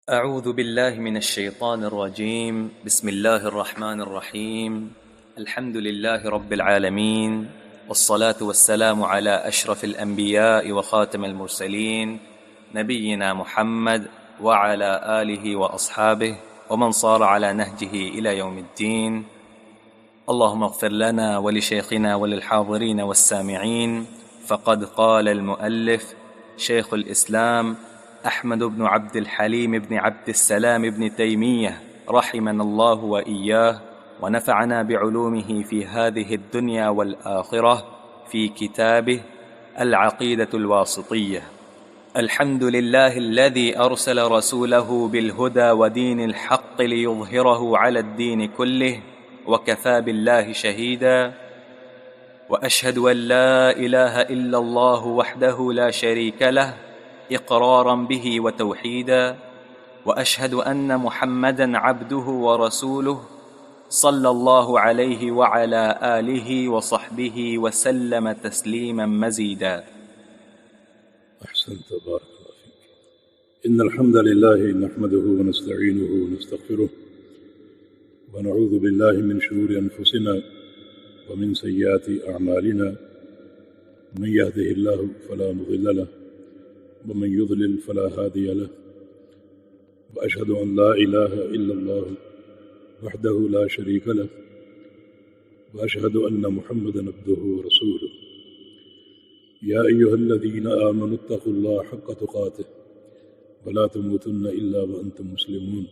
أعوذ بالله من الشيطان الرجيم. بسم الله الرحمن الرحيم. الحمد لله رب العالمين، والصلاة والسلام على أشرف الأنبياء وخاتم المرسلين نبينا محمد وعلى آله وأصحابه ومن صار على نهجه إلى يوم الدين. اللهم اغفر لنا ولشيخنا وللحاضرين والسامعين. فقد قال المؤلف شيخ الإسلام أحمد بن عبد الحليم بن عبد السلام بن تيمية رحمنا الله وإياه، ونفعنا بعلومه في هذه الدنيا والآخرة، في كتابه العقيدة الواسطية. الحمد لله الذي أرسل رسوله بالهدى ودين الحق ليظهره على الدين كله، وكفى بالله شهيدا. وأشهد أن لا إله إلا الله وحده لا شريك له إقرارا به وتوحيدا، وأشهد أن محمدا عبده ورسوله صلى الله عليه وعلى آله وصحبه وسلم تسليما مزيدا. أحسنت، بارك الله فيك. إن الحمد لله نحمده ونستعينه ونستغفره، ونعوذ بالله من شرور أنفسنا ومن سيئات أعمالنا. من يهده الله فلا مضل له، ومن يضلل فلا هادي له. وأشهد أن لا إله إلا الله وحده لا شريك له، وأشهد أن محمدا عبده ورسوله. يا أيها الذين آمنوا اتقوا الله حق تقاته ولا تموتن إلا وأنتم مسلمون.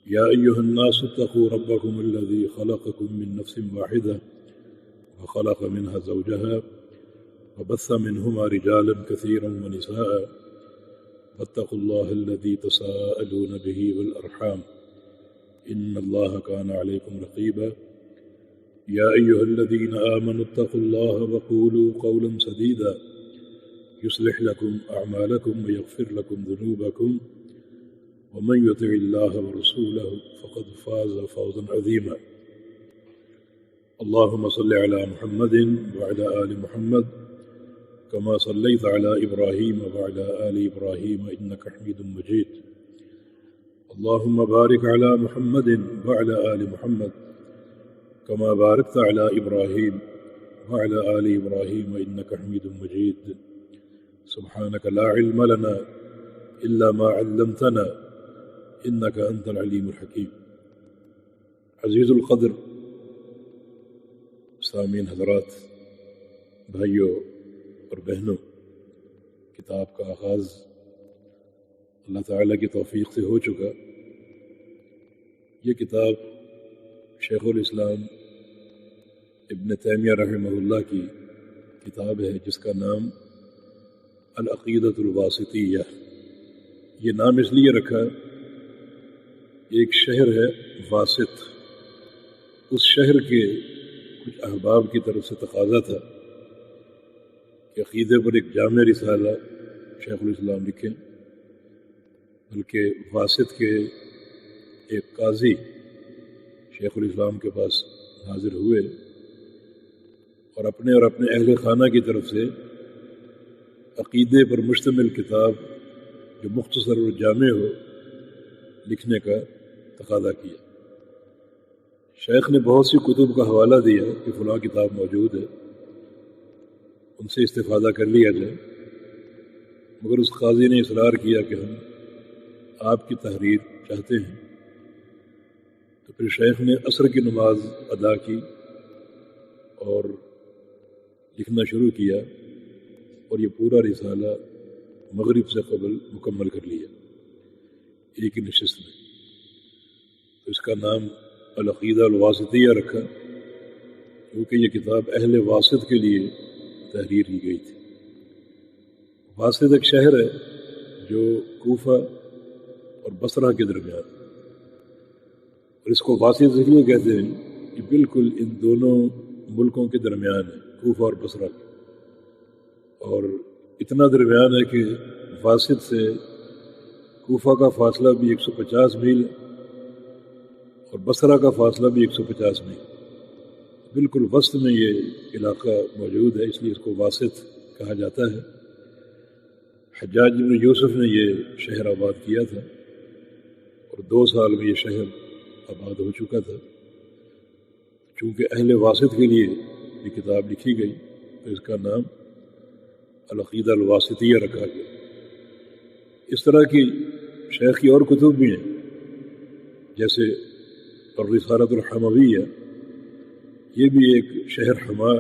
يا أيها الناس اتقوا ربكم الذي خلقكم من نفس واحدة وخلق منها زوجها وبث منهما رجالا كثيرا ونساء، واتقوا الله الذي تساءلون به والأرحام إن الله كان عليكم رقيبا. يا أيها الذين آمنوا اتقوا الله وقولوا قولا سديدا يصلح لكم أعمالكم ويغفر لكم ذنوبكم، ومن يطع الله ورسوله فقد فاز فوزا عظيما. اللهم صل على محمد وعلى آل محمد كما صليت على إبراهيم وعلى آل إبراهيم إنك حميد مجيد. اللهم بارك على محمد وعلى آل محمد كما باركت على إبراهيم وعلى آل إبراهيم إنك حميد مجيد. سبحانك لا علم لنا إلا ما علمتنا إنك أنت العليم الحكيم. عزیز القدر سامعین حضرات، بھائیوں اور بہنوں، کتاب کا آغاز اللہ تعالیٰ کی توفیق سے ہو چکا۔ یہ کتاب شیخ الاسلام ابن تیمیہ رحمہ اللہ کی کتاب ہے، جس کا نام العقیدۃ الواسطیہ۔ یہ نام اس لیے رکھا، ایک شہر ہے واسط، اس شہر کے کچھ احباب کی طرف سے تقاضا تھا کہ عقیدے پر ایک جامع رسالہ شیخ الاسلام لکھیں، بلکہ واسط کے ایک قاضی شیخ الاسلام کے پاس حاضر ہوئے اور اپنے اہل خانہ کی طرف سے عقیدے پر مشتمل کتاب جو مختصر اور جامع ہو لکھنے کا تقاضا کیا۔ شیخ نے بہت سی کتب کا حوالہ دیا کہ فلاں کتاب موجود ہے، ان سے استفادہ کر لیا جائے، مگر اس قاضی نے اصرار کیا کہ ہم آپ کی تحریر چاہتے ہیں۔ تو پھر شیخ نے عصر کی نماز ادا کی اور لکھنا شروع کیا، اور یہ پورا رسالہ مغرب سے قبل مکمل کر لیا ایک ہی نشست میں۔ تو اس کا نام العقیدہ الواسطیہ رکھا، کیونکہ یہ کتاب اہل واسط کے لیے تحریر کی گئی تھی۔ واسط ایک شہر ہے جو کوفہ اور بصرہ کے درمیان، اور اس کو واسط اس لیے کہتے ہیں کہ بالکل ان دونوں ملکوں کے درمیان ہے، کوفہ اور بصرہ، اور اتنا درمیان ہے کہ واسط سے کوفہ کا فاصلہ بھی 150 میل اور بصرہ کا فاصلہ بھی 150 میل، بالکل وسط میں یہ علاقہ موجود ہے، اس لیے اس کو واسط کہا جاتا ہے۔ حجاج بن یوسف نے یہ شہر آباد کیا تھا اور 2 سال میں یہ شہر آباد ہو چکا تھا. چونکہ اہل واسط کے لیے یہ کتاب لکھی گئی تو اس کا نام العقیدہ الواسطیہ رکھا گیا. اس طرح کی شیخ کی اور کتب بھی ہیں، جیسے الرسالۃ الحمویہ، یہ بھی ایک شہر حما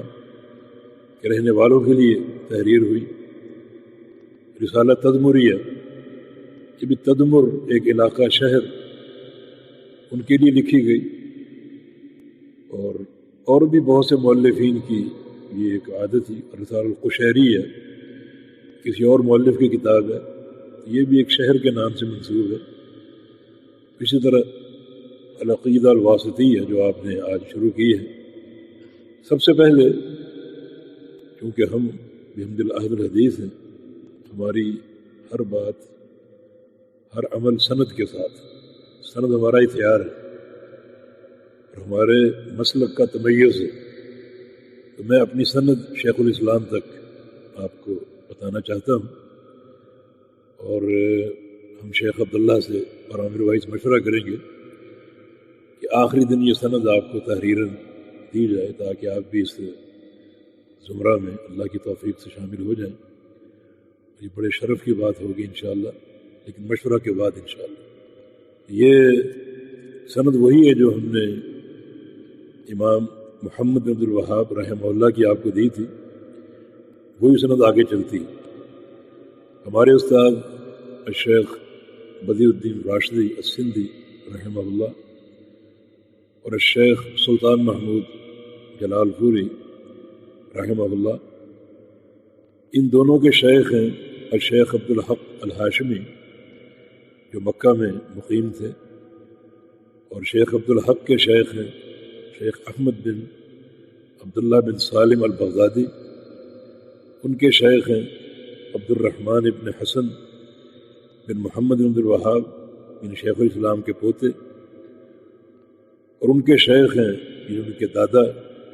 کے رہنے والوں کے لیے تحریر ہوئی. رسالہ تدمریہ، یہ بھی تدمر ایک علاقہ شہر ان کے لیے لکھی گئی. اور بھی بہت سے مؤلفین کی یہ ایک عادت تھی. رسالہ القشیریہ کسی اور مؤلف کی کتاب ہے، یہ بھی ایک شہر کے نام سے منسوب ہے. اسی طرح العقیدہ الواسطیہ جو آپ نے آج شروع کی ہے، سب سے پہلے چونکہ ہم بحمد اہل الحدیث ہیں، ہماری ہر بات ہر عمل سند کے ساتھ، سند ہمارا اختیار ہے اور ہمارے مسلک کا تمیز ہے. تو میں اپنی سند شیخ الاسلام تک آپ کو بتانا چاہتا ہوں، اور ہم شیخ عبداللہ سے اور عامر وائز مشورہ کریں گے کہ آخری دن یہ سند آپ کو تحریراً دی جائے تاکہ آپ بھی اس زمرہ میں اللہ کی توفیق سے شامل ہو جائیں. یہ بڑے شرف کی بات ہوگی انشاءاللہ، لیکن مشورہ کے بعد انشاءاللہ. یہ سند وہی ہے جو ہم نے امام محمد بن عبد الوہاب رحمہ اللہ کی آپ کو دی تھی، وہی سند آگے چلتی. ہمارے استاد الشیخ بدیع الدین راشدی السندھی رحمہ اللہ اور الشیخ سلطان محمود جلال پوری رحمہ اللہ، ان دونوں کے شیخ ہیں الشیخ عبدالحق الہاشمی جو مکہ میں مقیم تھے، اور شیخ عبدالحق کے شیخ ہیں شیخ احمد بن عبداللہ بن سالم البغدادی. ان کے شیخ ہیں عبد الرحمن بن حسن بن محمد بن عبد الوہاب بن شیخ الاسلام کے پوتے، اور ان کے شیخ ہیں ان کے دادا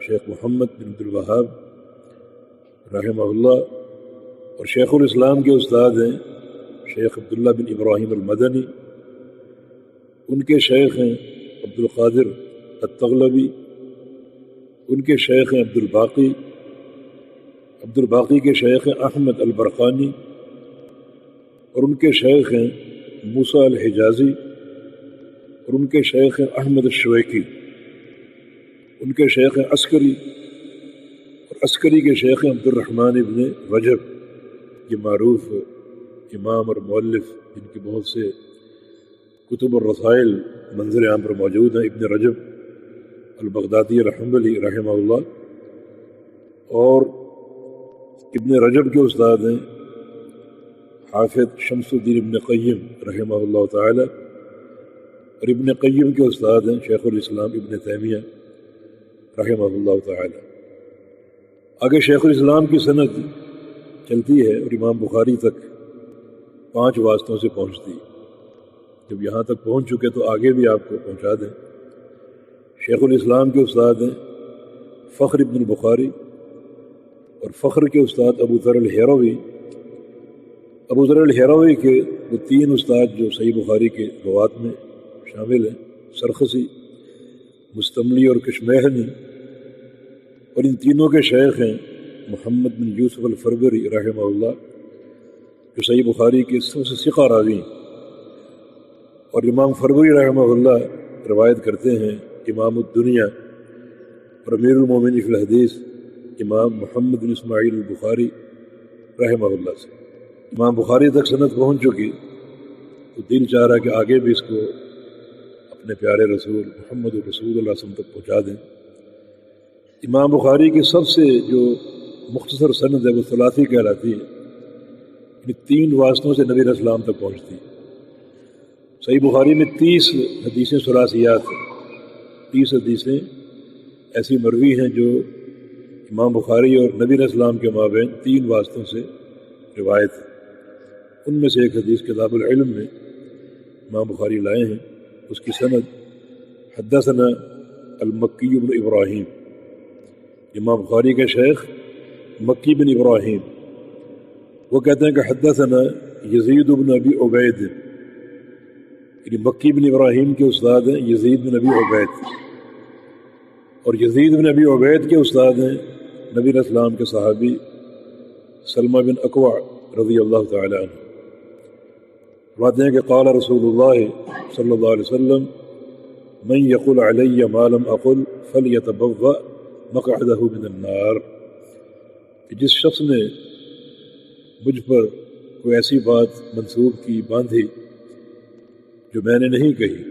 شیخ محمد بن عبد الوہاب رحمہ اللہ، اور شیخ الاسلام کے استاد ہیں شیخ عبداللہ بن ابراہیم المدنی. ان کے شیخ ہیں عبد القادر التغلبی. ان کے شیخ ہیں عبد الباقی کے شیخ ہیں احمد البرقانی، اور ان کے شیخ ہیں موسیٰ الحجازی، اور ان کے شیخ ہیں احمد الشویکی. ان کے شیخ ہیں عسکری، اور عسکری کے شیخ ہیں عبد الرحمن ابن رجب. یہ معروف امام اور مؤلف جن کے بہت سے کتب اور رسائل منظر عام پر موجود ہیں، ابن رجب البغدادی الحنبلی رحمہ اللہ. اور ابن رجب کے استاد ہیں حافظ شمس الدین ابن قیم رحمہ اللہ تعالی، اور ابن قیم کے استاد ہیں شیخ الاسلام ابن تیمیہ رحمہ اللہ تعالی. آگے شیخ الاسلام کی سند چلتی ہے اور امام بخاری تک 5 واسطوں سے پہنچتی. جب یہاں تک پہنچ چکے تو آگے بھی آپ کو پہنچا دیں. شیخ الاسلام کے استاد ہیں فخر ابن البخاری، اور فخر کے استاد ابو ذر الحیروی. ابو ذر الحیروی کے وہ 3 استاد جو صحیح بخاری کے روات میں شامل ہیں، سرخسی، مستملی اور کشمیہنی. اور ان تینوں کے شیخ ہیں محمد بن یوسف الفربری رحمہ اللہ، جو صحیح بخاری کے سب سے ثقہ راوی ہیں. اور امام فربری رحمہ اللہ روایت کرتے ہیں امام الدنیا اور امیر المومنین فی الحدیث امام محمد بن اسماعیل البخاری رحمہ اللہ سے. امام بخاری تک سند پہنچ چکی تو دل چاہ رہا کہ آگے بھی اس کو اپنے پیارے رسول محمد رسول اللہ صلی اللہ علیہ وسلم تک پہنچا دیں. امام بخاری کی سب سے جو مختصر سند ہے وہ ثلاثی کہلاتی ہے، یعنی 3 واسطوں سے نبی علیہ السلام تک پہنچتی ہے. صحیح بخاری میں 30 حدیثیں ثلاثیات ہیں، 30 حدیثیں ایسی مروی ہیں جو امام بخاری اور نبی علیہ السلام کے مابین 3 واسطوں سے روایت ہے. ان میں سے ایک حدیث کتاب العلم میں امام بخاری لائے ہیں، اس کی سند حدثنا المکی بن ابراہیم، امام بخاری کے شیخ مکی بن ابراہیم، وہ کہتے ہیں کہ حدثنا یزید بن ابی عبید، یعنی مکی بن ابراہیم کے استاد ہیں یزید بن ابی عبید، اور یزید بن ابی عبید کے استاد ہیں نبی علیہ السلام کے صحابی سلمہ بن اکوع رضی اللہ تعالی عنہ۔ فرماتے ہیں کہ قال رسول اللہ صلی اللہ علیہ وسلم من یقل علی ما لم اقل فلیتبوأ مقعدہ من النار، کہ جس شخص نے مجھ پر کوئی ایسی بات منسوب کی، باندھی جو میں نے نہیں کہی،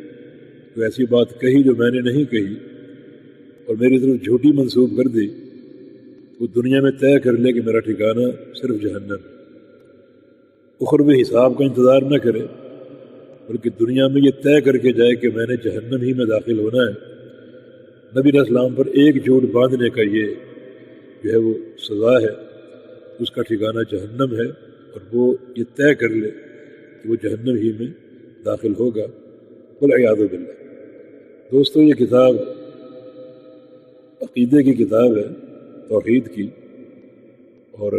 کوئی ایسی بات کہی جو میں نے نہیں کہی اور میری طرف جھوٹی منسوب کر دی، وہ دنیا میں طے کر لے کہ میرا ٹھکانہ صرف جہنم، اخروی حساب کا انتظار نہ کرے، بلکہ دنیا میں یہ طے کر کے جائے کہ میں نے جہنم ہی میں داخل ہونا ہے۔ نبی علیہ السلام پر ایک جھوٹ باندھنے کا یہ جو ہے وہ سزا ہے، اس کا ٹھکانہ جہنم ہے، اور وہ یہ طے کر لے کہ وہ جہنم ہی میں داخل ہوگا، والعیاذ باللہ۔ دوستو، یہ کتاب عقیدے کی کتاب ہے، توحید کی، اور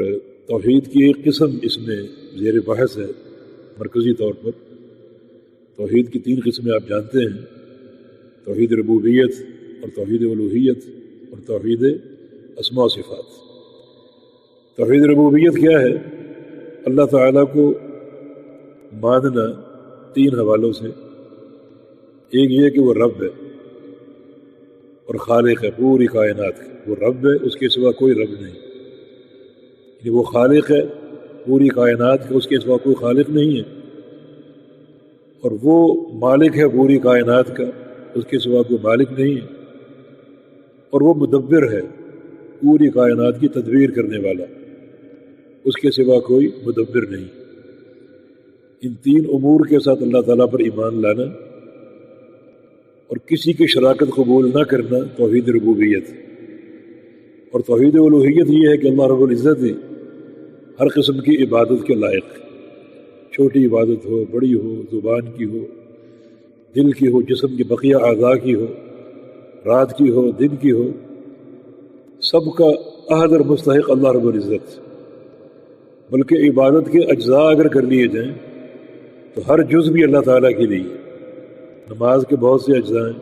توحید کی ایک قسم اس میں زیر بحث ہے مرکزی طور پر۔ توحید کی 3 قسمیں آپ جانتے ہیں، توحید ربوبیت اور توحید الوہیت اور توحید اسماء و صفات۔ توحید ربوبیت کیا ہے؟ اللہ تعالیٰ کو ماننا 3 حوالوں سے۔ ایک یہ کہ وہ رب ہے اور خالق ہے پوری کائنات کا، وہ رب ہے، اس کے سوا کوئی رب نہیں، یعنی وہ خالق ہے پوری کائنات کا، اس کے سوا کوئی خالق نہیں ہے، اور وہ مالک ہے پوری کائنات کا، اس کے سوا کوئی مالک نہیں ہے، اور وہ مدبر ہے پوری کائنات کی تدبیر کرنے والا، اس کے سوا کوئی مدبر نہیں۔ ان 3 امور کے ساتھ اللہ تعالیٰ پر ایمان لانا اور کسی کی شراکت قبول نہ کرنا توحید ربوبیت۔ اور توحید الوہیت یہ ہے کہ اللہ رب العزت ہی ہر قسم کی عبادت کے لائق، چھوٹی عبادت ہو، بڑی ہو، زبان کی ہو، دل کی ہو، جسم کی بقیہ اعضاء کی ہو، رات کی ہو، دن کی ہو، سب کا احد اور مستحق اللہ رب العزت۔ بلکہ عبادت کے اجزاء اگر کر لیے جائیں تو ہر جز بھی اللہ تعالیٰ کے لیے۔ نماز کے بہت سے اجزاء ہیں،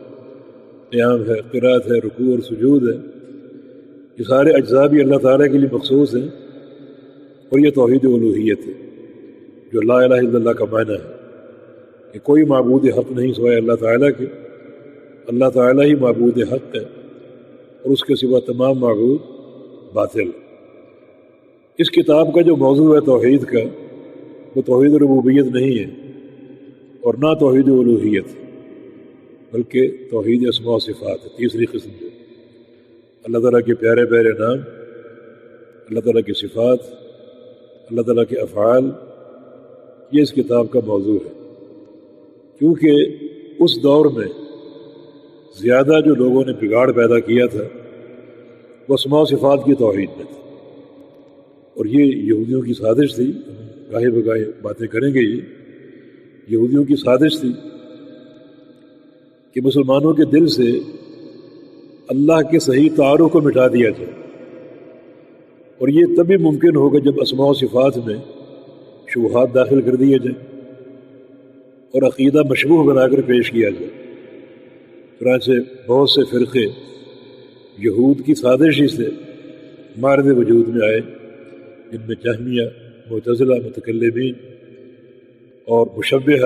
قیام ہے، قرات ہے، رکوع اور سجود ہے، یہ سارے اجزاء بھی اللہ تعالیٰ کے لیے مخصوص ہیں، اور یہ توحید الوہیت ہے جو لا الہ الا اللہ کا معنی ہے کہ کوئی معبود حق نہیں سوائے اللہ تعالیٰ کے، اللہ تعالیٰ ہی معبود حق ہے اور اس کے سوا تمام معبود باطل۔ اس کتاب کا جو موضوع ہے توحید کا، وہ توحید ربوبیت نہیں ہے اور نہ توحید الوہیت، بلکہ توحید اسماء و صفات ہے، تیسری قسم جو اللہ تعالیٰ کے پیارے پیارے نام، اللہ تعالیٰ کی صفات، اللہ تعالیٰ کے افعال، یہ اس کتاب کا موضوع ہے۔ کیونکہ اس دور میں زیادہ جو لوگوں نے بگاڑ پیدا کیا تھا وہ اسماء و صفات کی توحید میں تھا، اور یہ یہودیوں کی سازش تھی، گاہے بگاہے باتیں کریں گے، یہ یہودیوں کی سازش تھی کہ مسلمانوں کے دل سے اللہ کے صحیح تعارف کو مٹا دیا جائے، اور یہ تبھی ممکن ہوگا جب اسماء و صفات میں شبہات داخل کر دیے جائیں اور عقیدہ مشبوہ بنا کر پیش کیا جائے۔ چنانچہ بہت سے فرقے یہود کی سازش ہی سے مارد وجود میں آئے، جن میں جہمیہ، معتزلہ، متکلمین اور مشبہہ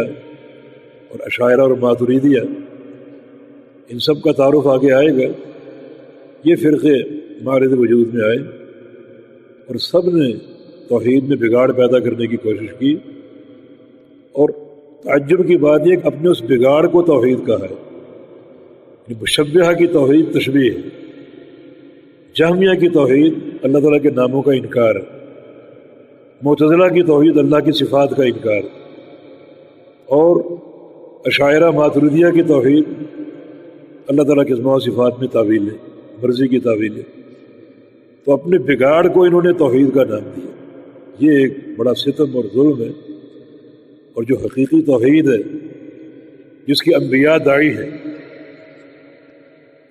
اور اشاعرہ اور ماتریدیہ، ان سب کا تعارف آگے آئے گا۔ یہ فرقے مارد وجود میں آئے اور سب نے توحید میں بگاڑ پیدا کرنے کی کوشش کی، اور تعجب کی بات یہ کہ اپنے اس بگاڑ کو توحید کہا ہے۔ مشبہہ کی توحید تشبیہ ہے، جہمیہ کی توحید اللہ تعالیٰ کے ناموں کا انکار ہے، معتزلہ کی توحید اللہ کی صفات کا انکار، اور اشاعرہ ماتریدیہ کی توحید اللہ تعالیٰ کے اسماء و صفات میں تعویل ہے، مرضی کی تعویل ہے۔ تو اپنے بگاڑ کو انہوں نے توحید کا نام دیا۔ یہ ایک بڑا ستم اور ظلم ہے، اور جو حقیقی توحید ہے جس کی انبیاء داعی ہے،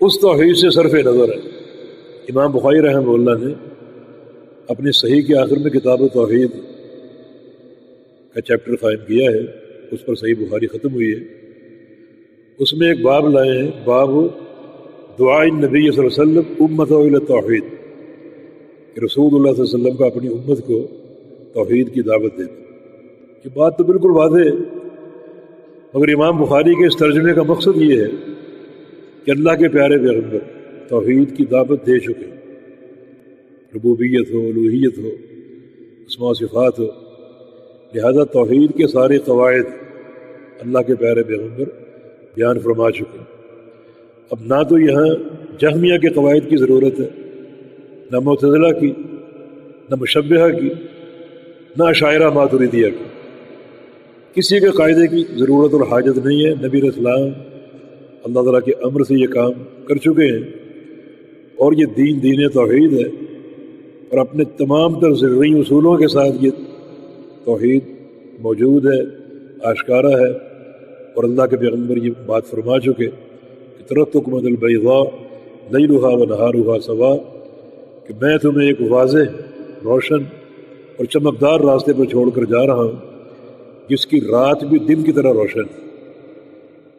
اس توحید سے صرف نظر ہے۔ امام بخاری رحمہ اللہ نے اپنی صحیح کے آخر میں کتاب توحید کا چیپٹر قائم کیا ہے، اس پر صحیح بخاری ختم ہوئی ہے۔ اس میں ایک باب لائے ہیں، باب دعاء النبی صلی اللہ علیہ وسلم امتہ الی التوحید، کہ رسول اللہ صلی اللہ علیہ وسلم کا اپنی امت کو توحید کی دعوت دینا۔ یہ بات تو بالکل واضح ہے، مگر امام بخاری کے اس ترجمے کا مقصد یہ ہے کہ اللہ کے پیارے پیغمبر توحید کی دعوت دے چکے، ربوبیت ہو، الوہیت ہو، اسماء و صفات ہو، لہذا توحید کے سارے قواعد اللہ کے پیارے پیغمبر بیان فرما چکے۔ اب نہ تو یہاں جہمیہ کے قواعد کی ضرورت ہے، نہ معتزلہ کی، نہ مشبہہ کی، نہ اشاعرہ ماتریدیہ کی، کسی کے قاعدے کی ضرورت اور حاجت نہیں ہے۔ نبی علیہ السلام اللہ تعالیٰ کے امر سے یہ کام کر چکے ہیں، اور یہ دین توحید ہے، اور اپنے تمام تر ضروری اصولوں کے ساتھ یہ توحید موجود ہے، آشکارا ہے، اور اللہ کے پیغمبر یہ بات فرما چکے کہ ترکتکم علی البیضاء لیلھا ونہارھا سواء، کہ میں تمہیں ایک واضح، روشن اور چمکدار راستے پر چھوڑ کر جا رہا ہوں جس کی رات بھی دن کی طرح روشن ہے۔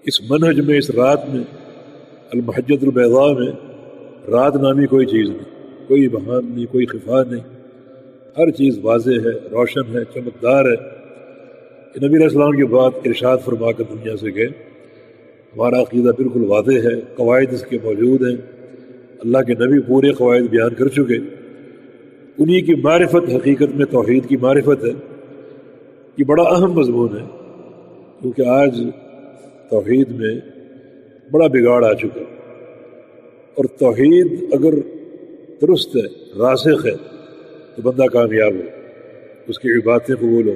اس منہج میں، اس رات میں، المحجۃ البیضاء میں رات نامی کوئی چیز نہیں، کوئی بہان نہیں، کوئی خفا نہیں، ہر چیز واضح ہے، روشن ہے، چمکدار ہے۔ کہ نبی علیہ السلام کی بات ارشاد فرما کر دنیا سے گئے، ہمارا عقیدہ بالکل واضح ہے، قواعد اس کے موجود ہیں، اللہ کے نبی پورے قواعد بیان کر چکے، انہی کی معرفت حقیقت میں توحید کی معرفت ہے۔ یہ بڑا اہم مضمون ہے، کیونکہ آج توحید میں بڑا بگاڑ آ چکا ہے، اور توحید اگر درست ہے، راسخ ہے، تو بندہ کامیاب ہو، اس کی عبادتیں قبول ہو۔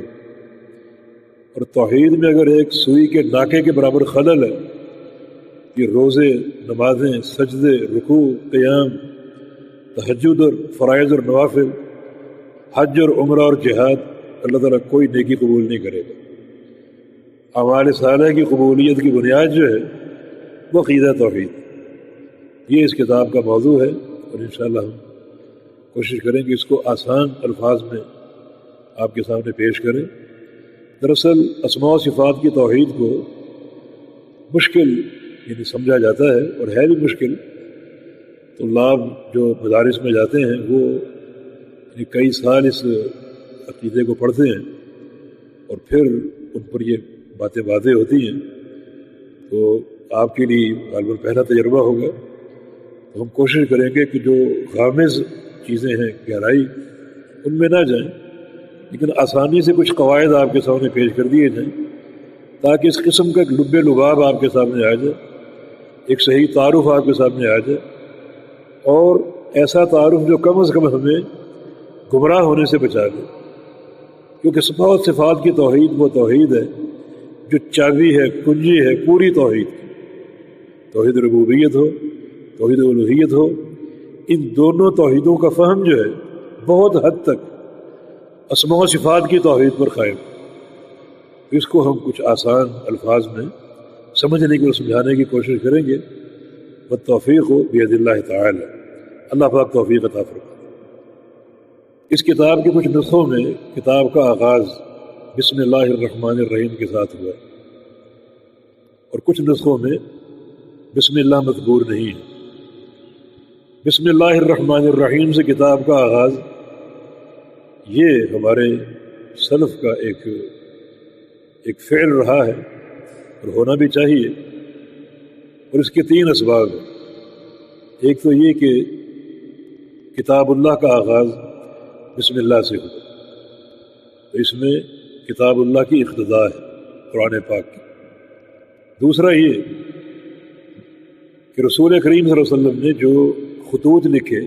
اور توحید میں اگر ایک سوئی کے ناکے کے برابر خلل ہے، یہ روزے، نمازیں، سجدے، رکوع، قیام، تہجد اور فرائض اور نوافل، حج اور عمرہ اور جہاد، اللہ تعالیٰ کوئی نیکی قبول نہیں کرے گا۔ اعمال صالحہ کی قبولیت کی بنیاد جو ہے وہ عقیدہ توحید، یہ اس کتاب کا موضوع ہے، اور انشاءاللہ ہم کوشش کریں کہ اس کو آسان الفاظ میں آپ کے سامنے پیش کریں۔ دراصل اسماء و صفات کی توحید کو مشکل یعنی سمجھا جاتا ہے، اور ہے بھی مشکل۔ طلاب جو مدارس میں جاتے ہیں وہ کئی سال اس عقیدے کو پڑھتے ہیں، اور پھر ان پر یہ باتیں واضح ہوتی ہیں، تو آپ کے لیے غالباً پہلا تجربہ ہوگا۔ تو ہم کوشش کریں گے کہ جو غامض چیزیں ہیں، گہرائی، ان میں نہ جائیں، لیکن آسانی سے کچھ قواعد آپ کے سامنے پیش کر دیے جائیں، تاکہ اس قسم کا ایک لب لباب آپ کے سامنے آ جائے، ایک صحیح تعارف آپ کے سامنے آ جائے، اور ایسا تعارف جو کم از کم ہمیں گمراہ ہونے سے بچا دے۔ کیونکہ اسماء و صفات کی توحید وہ توحید ہے جو چابی ہے، کنجی ہے پوری توحید کی۔ توحید ربوبیت ہو، توحید الوہیت ہو، ان دونوں توحیدوں کا فہم جو ہے بہت حد تک اسماء و صفات کی توحید پر قائم۔ اس کو ہم کچھ آسان الفاظ میں سمجھنے کی اور سمجھانے کی کوشش کریں گے۔ والتوفیق بید اللہ تعالی، اللہ پاک توفیق عطا فرمائے۔ اس کتاب کے کچھ نسخوں میں کتاب کا آغاز بسم اللہ الرحمن الرحیم کے ساتھ ہوا، اور کچھ نسخوں میں بسم اللہ مذکور نہیں ہے۔ بسم اللہ الرحمن الرحیم سے کتاب کا آغاز یہ ہمارے سلف کا ایک فعل رہا ہے، اور ہونا بھی چاہیے، اور اس کے تین اسباب ہیں۔ ایک تو یہ کہ کتاب اللہ کا آغاز بسم اللہ سے ہوا، تو اس میں کتاب اللہ کی اقتداء ہے، قرآن پاک کی۔ دوسرا یہ کہ رسول کریم صلی اللہ علیہ وسلم نے جو خطوط لکھے،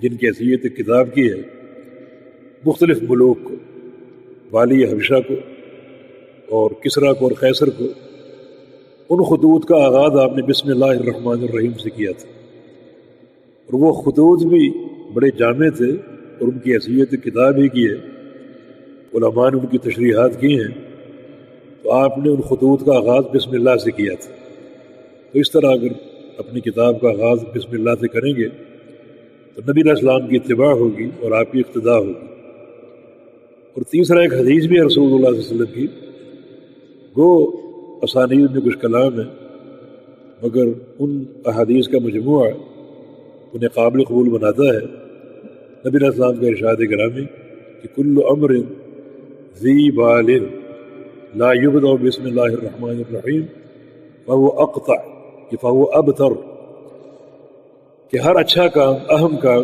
جن کی حیثیت کتاب کی ہے، مختلف ملوک کو، والی حبشہ کو اور کسریٰ کو اور قیصر کو، ان خطوط کا آغاز آپ نے بسم اللہ الرحمن الرحیم سے کیا تھا، اور وہ خطوط بھی بڑے جامع تھے، اور ان کی حیثیت کتاب ہی کی ہے، علماء نے ان کی تشریحات کی ہیں، تو آپ نے ان خطوط کا آغاز بسم اللہ سے کیا تھا۔ تو اس طرح اگر اپنی کتاب کا آغاز بسم اللہ سے کریں گے تو نبی علیہ السلام کی اتباع ہوگی اور آپ کی اقتداء ہوگی۔ اور تیسرا ایک حدیث بھی ہے رسول اللہ صلی اللہ علیہ وسلم کی، وہ اسانید میں کچھ کلام ہے مگر ان احادیث کا مجموعہ انہیں قابل قبول بناتا ہے۔ نبی علیہ السلام کا ارشاد گرامی کہ کل امر ذی بال لا یبدأ بسم اللہ الرحمن الرحیم فہو اقطع فہو ابتر، کہ ہر اچھا کام، اہم کام،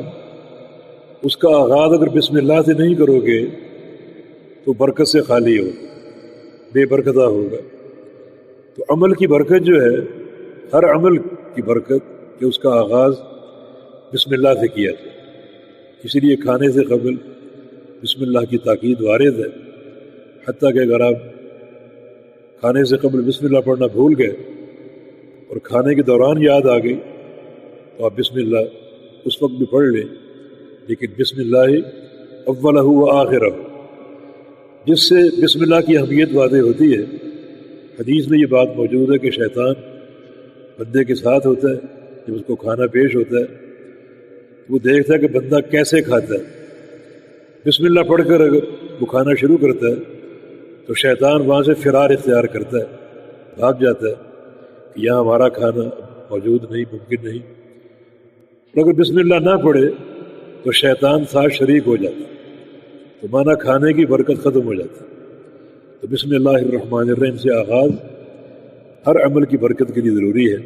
اس کا آغاز اگر بسم اللہ سے نہیں کرو گے تو برکت سے خالی ہوگا، بے برکتہ ہوگا۔ تو عمل کی برکت جو ہے، ہر عمل کی برکت کہ اس کا آغاز بسم اللہ سے کیا جائے، اسی لیے کھانے سے قبل بسم اللہ کی تاکید وارد ہے، حتیٰ کہ اگر آپ کھانے سے قبل بسم اللہ پڑھنا بھول گئے اور کھانے کے دوران یاد آ گئی تو آپ بسم اللہ اس وقت بھی پڑھ لیں، لیکن بسم اللہ اولہ و آخرہ، جس سے بسم اللہ کی اہمیت واضح ہوتی ہے۔ حدیث میں یہ بات موجود ہے کہ شیطان بندے کے ساتھ ہوتا ہے، جب اس کو کھانا پیش ہوتا ہے وہ دیکھتا ہے کہ بندہ کیسے کھاتا ہے، بسم اللہ پڑھ کر اگر وہ کھانا شروع کرتا ہے تو شیطان وہاں سے فرار اختیار کرتا ہے، بھاگ جاتا ہے کہ یہاں ہمارا کھانا موجود نہیں، ممکن نہیں۔ اور اگر بسم اللہ نہ پڑھے تو شیطان ساتھ شریک ہو جاتا ہے، تو مانا کھانے کی برکت ختم ہو جاتی ہے۔ تو بسم اللہ الرحمن الرحیم سے آغاز ہر عمل کی برکت کے لیے ضروری ہے۔